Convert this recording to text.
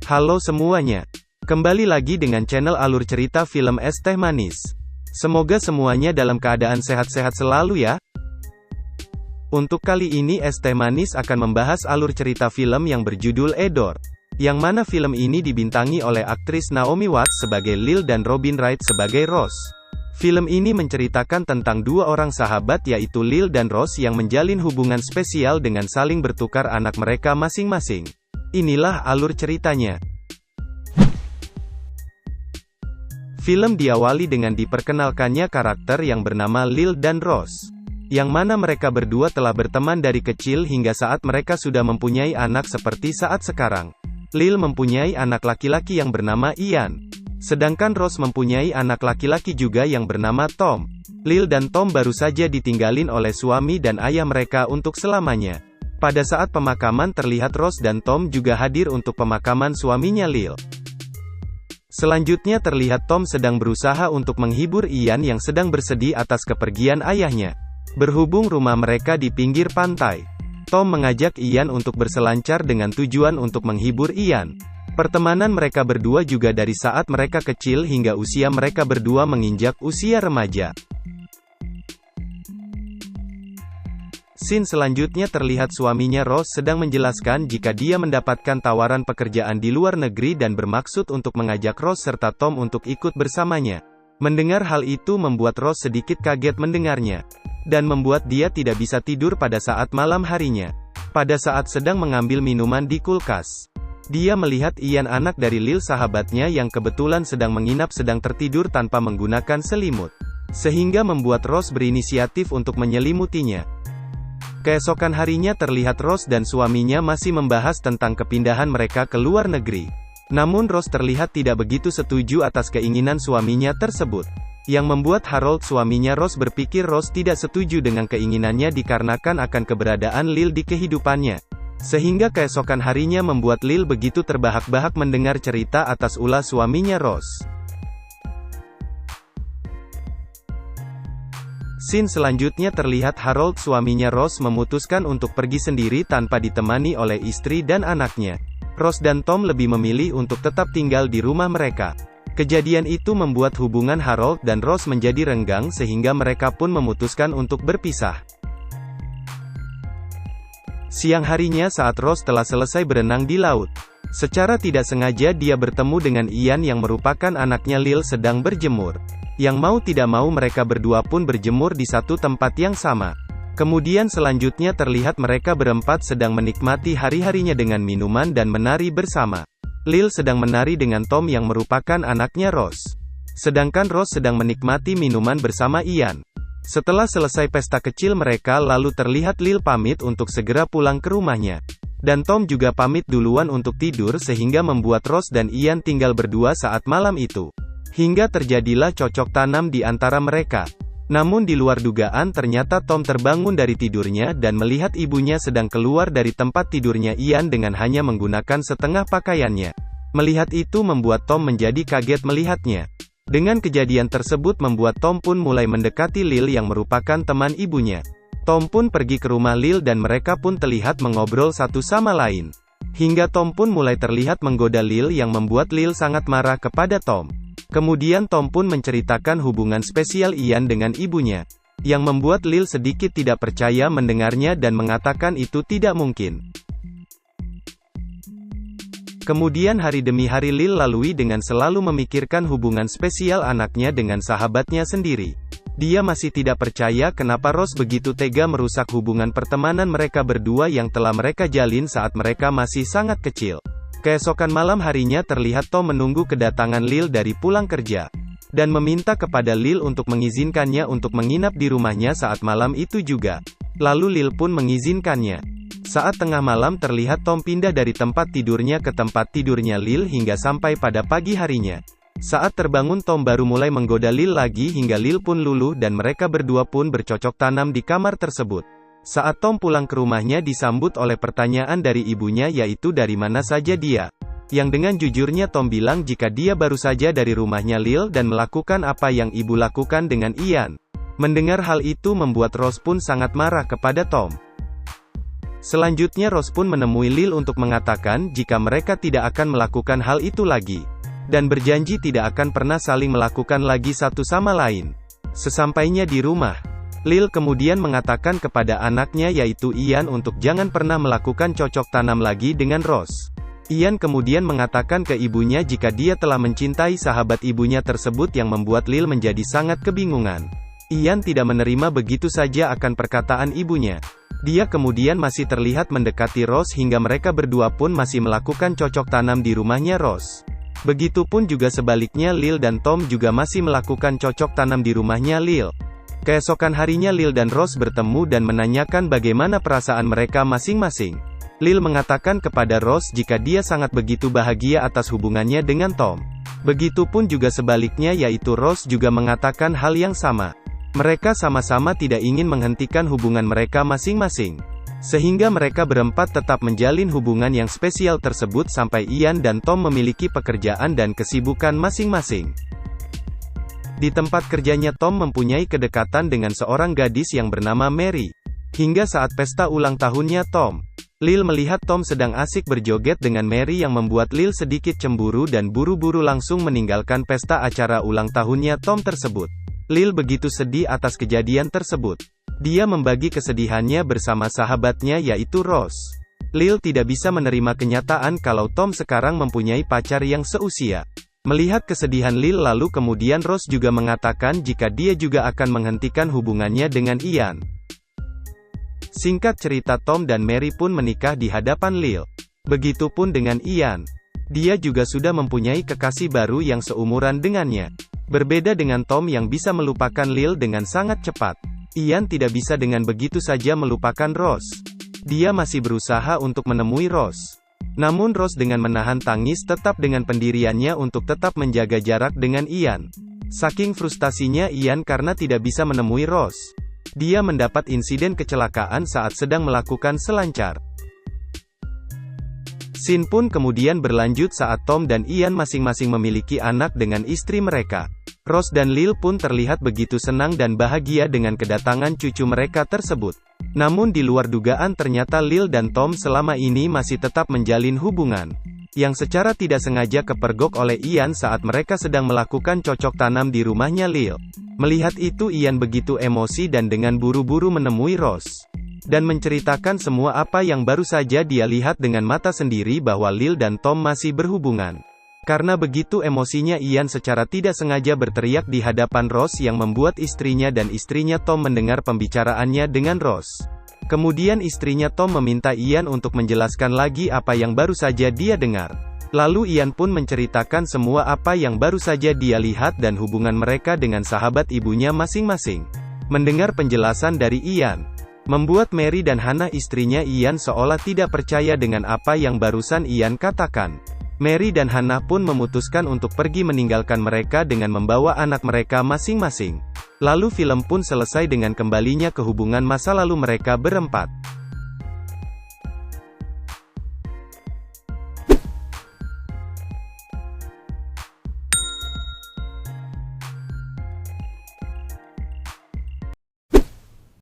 Halo semuanya. Kembali lagi dengan channel alur cerita film Es Teh Manis. Semoga semuanya dalam keadaan sehat-sehat selalu ya. Untuk kali ini Es Teh Manis akan membahas alur cerita film yang berjudul Edor. Yang mana film ini dibintangi oleh aktris Naomi Watts sebagai Lil dan Robin Wright sebagai Rose. Film ini menceritakan tentang dua orang sahabat yaitu Lil dan Rose yang menjalin hubungan spesial dengan saling bertukar anak mereka masing-masing. Inilah alur ceritanya. Film diawali dengan diperkenalkannya karakter yang bernama Lil dan Rose. Yang mana mereka berdua telah berteman dari kecil hingga saat mereka sudah mempunyai anak seperti saat sekarang. Lil mempunyai anak laki-laki yang bernama Ian. Sedangkan Rose mempunyai anak laki-laki juga yang bernama Tom. Lil dan Tom baru saja ditinggalin oleh suami dan ayah mereka untuk selamanya. Pada saat pemakaman terlihat Rose dan Tom juga hadir untuk pemakaman suaminya Lil. Selanjutnya terlihat Tom sedang berusaha untuk menghibur Ian yang sedang bersedih atas kepergian ayahnya. Berhubung rumah mereka di pinggir pantai, Tom mengajak Ian untuk berselancar dengan tujuan untuk menghibur Ian. Pertemanan mereka berdua juga dari saat mereka kecil hingga usia mereka berdua menginjak usia remaja. Scene selanjutnya terlihat suaminya Rose sedang menjelaskan jika dia mendapatkan tawaran pekerjaan di luar negeri dan bermaksud untuk mengajak Rose serta Tom untuk ikut bersamanya. Mendengar hal itu membuat Rose sedikit kaget mendengarnya, dan membuat dia tidak bisa tidur pada saat malam harinya. Pada saat sedang mengambil minuman di kulkas, dia melihat Ian anak dari Lil sahabatnya yang kebetulan sedang menginap sedang tertidur tanpa menggunakan selimut. Sehingga membuat Rose berinisiatif untuk menyelimutinya. Keesokan harinya terlihat Rose dan suaminya masih membahas tentang kepindahan mereka ke luar negeri. Namun Rose terlihat tidak begitu setuju atas keinginan suaminya tersebut. Yang membuat Harold suaminya Rose berpikir Rose tidak setuju dengan keinginannya dikarenakan akan keberadaan Lil di kehidupannya. Sehingga keesokan harinya membuat Lil begitu terbahak-bahak mendengar cerita atas ulah suaminya Rose. Scene selanjutnya terlihat Harold suaminya Rose memutuskan untuk pergi sendiri tanpa ditemani oleh istri dan anaknya. Rose dan Tom lebih memilih untuk tetap tinggal di rumah mereka. Kejadian itu membuat hubungan Harold dan Rose menjadi renggang sehingga mereka pun memutuskan untuk berpisah. Siang harinya saat Rose telah selesai berenang di laut, secara tidak sengaja dia bertemu dengan Ian yang merupakan anaknya Lil sedang berjemur. Yang mau tidak mau mereka berdua pun berjemur di satu tempat yang sama. Kemudian selanjutnya terlihat mereka berempat sedang menikmati hari-harinya dengan minuman dan menari bersama. Lil sedang menari dengan Tom yang merupakan anaknya Rose. Sedangkan Rose sedang menikmati minuman bersama Ian. Setelah selesai pesta kecil mereka lalu terlihat Lil pamit untuk segera pulang ke rumahnya. Dan Tom juga pamit duluan untuk tidur sehingga membuat Rose dan Ian tinggal berdua saat malam itu. Hingga terjadilah cocok tanam di antara mereka. Namun di luar dugaan ternyata Tom terbangun dari tidurnya dan melihat ibunya sedang keluar dari tempat tidurnya Ian dengan hanya menggunakan setengah pakaiannya. Melihat itu membuat Tom menjadi kaget melihatnya. Dengan kejadian tersebut membuat Tom pun mulai mendekati Lil yang merupakan teman ibunya. Tom pun pergi ke rumah Lil dan mereka pun terlihat mengobrol satu sama lain. Hingga Tom pun mulai terlihat menggoda Lil yang membuat Lil sangat marah kepada Tom. Kemudian Tom pun menceritakan hubungan spesial Ian dengan ibunya, yang membuat Lil sedikit tidak percaya mendengarnya dan mengatakan itu tidak mungkin. Kemudian hari demi hari Lil lalui dengan selalu memikirkan hubungan spesial anaknya dengan sahabatnya sendiri. Dia masih tidak percaya kenapa Rose begitu tega merusak hubungan pertemanan mereka berdua yang telah mereka jalin saat mereka masih sangat kecil. Keesokan malam harinya terlihat Tom menunggu kedatangan Lil dari pulang kerja, dan meminta kepada Lil untuk mengizinkannya untuk menginap di rumahnya saat malam itu juga. Lalu Lil pun mengizinkannya. Saat tengah malam terlihat Tom pindah dari tempat tidurnya ke tempat tidurnya Lil hingga sampai pada pagi harinya. Saat terbangun Tom baru mulai menggoda Lil lagi hingga Lil pun luluh dan mereka berdua pun bercocok tanam di kamar tersebut. Saat Tom pulang ke rumahnya disambut oleh pertanyaan dari ibunya yaitu dari mana saja dia. Yang dengan jujurnya Tom bilang jika dia baru saja dari rumahnya Lil dan melakukan apa yang ibu lakukan dengan Ian. Mendengar hal itu membuat Rose pun sangat marah kepada Tom. Selanjutnya Rose pun menemui Lil untuk mengatakan jika mereka tidak akan melakukan hal itu lagi. Dan berjanji tidak akan pernah saling melakukan lagi satu sama lain. Sesampainya di rumah, Lil kemudian mengatakan kepada anaknya yaitu Ian untuk jangan pernah melakukan cocok tanam lagi dengan Rose. Ian kemudian mengatakan ke ibunya jika dia telah mencintai sahabat ibunya tersebut yang membuat Lil menjadi sangat kebingungan. Ian tidak menerima begitu saja akan perkataan ibunya. Dia kemudian masih terlihat mendekati Rose hingga mereka berdua pun masih melakukan cocok tanam di rumahnya Rose. Begitupun juga sebaliknya Lil dan Tom juga masih melakukan cocok tanam di rumahnya Lil. Keesokan harinya Lil dan Rose bertemu dan menanyakan bagaimana perasaan mereka masing-masing. Lil mengatakan kepada Rose jika dia sangat begitu bahagia atas hubungannya dengan Tom. Begitupun juga sebaliknya yaitu Rose juga mengatakan hal yang sama. Mereka sama-sama tidak ingin menghentikan hubungan mereka masing-masing. Sehingga mereka berempat tetap menjalin hubungan yang spesial tersebut sampai Ian dan Tom memiliki pekerjaan dan kesibukan masing-masing. Di tempat kerjanya Tom mempunyai kedekatan dengan seorang gadis yang bernama Mary. Hingga saat pesta ulang tahunnya Tom, Lil melihat Tom sedang asik berjoget dengan Mary yang membuat Lil sedikit cemburu dan buru-buru langsung meninggalkan pesta acara ulang tahunnya Tom tersebut. Lil begitu sedih atas kejadian tersebut. Dia membagi kesedihannya bersama sahabatnya yaitu Rose. Lil tidak bisa menerima kenyataan kalau Tom sekarang mempunyai pacar yang seusia. Melihat kesedihan Lil lalu kemudian Rose juga mengatakan jika dia juga akan menghentikan hubungannya dengan Ian. Singkat cerita Tom dan Mary pun menikah di hadapan Lil. Begitupun dengan Ian. Dia juga sudah mempunyai kekasih baru yang seumuran dengannya. Berbeda dengan Tom yang bisa melupakan Lil dengan sangat cepat, Ian tidak bisa dengan begitu saja melupakan Rose. Dia masih berusaha untuk menemui Rose. Namun Rose dengan menahan tangis tetap dengan pendiriannya untuk tetap menjaga jarak dengan Ian. Saking frustasinya Ian karena tidak bisa menemui Rose. Dia mendapat insiden kecelakaan saat sedang melakukan selancar. Scene pun kemudian berlanjut saat Tom dan Ian masing-masing memiliki anak dengan istri mereka. Rose dan Lil pun terlihat begitu senang dan bahagia dengan kedatangan cucu mereka tersebut. Namun di luar dugaan ternyata Lil dan Tom selama ini masih tetap menjalin hubungan, yang secara tidak sengaja kepergok oleh Ian saat mereka sedang melakukan cocok tanam di rumahnya Lil. Melihat itu Ian begitu emosi dan dengan buru-buru menemui Rose. Dan menceritakan semua apa yang baru saja dia lihat dengan mata sendiri bahwa Lil dan Tom masih berhubungan. Karena begitu emosinya Ian secara tidak sengaja berteriak di hadapan Rose yang membuat istrinya dan istrinya Tom mendengar pembicaraannya dengan Rose. Kemudian istrinya Tom meminta Ian untuk menjelaskan lagi apa yang baru saja dia dengar. Lalu Ian pun menceritakan semua apa yang baru saja dia lihat dan hubungan mereka dengan sahabat ibunya masing-masing. Mendengar penjelasan dari Ian, membuat Mary dan Hannah istrinya Ian seolah tidak percaya dengan apa yang barusan Ian katakan. Mary dan Hannah pun memutuskan untuk pergi meninggalkan mereka dengan membawa anak mereka masing-masing. Lalu film pun selesai dengan kembalinya ke hubungan masa lalu mereka berempat.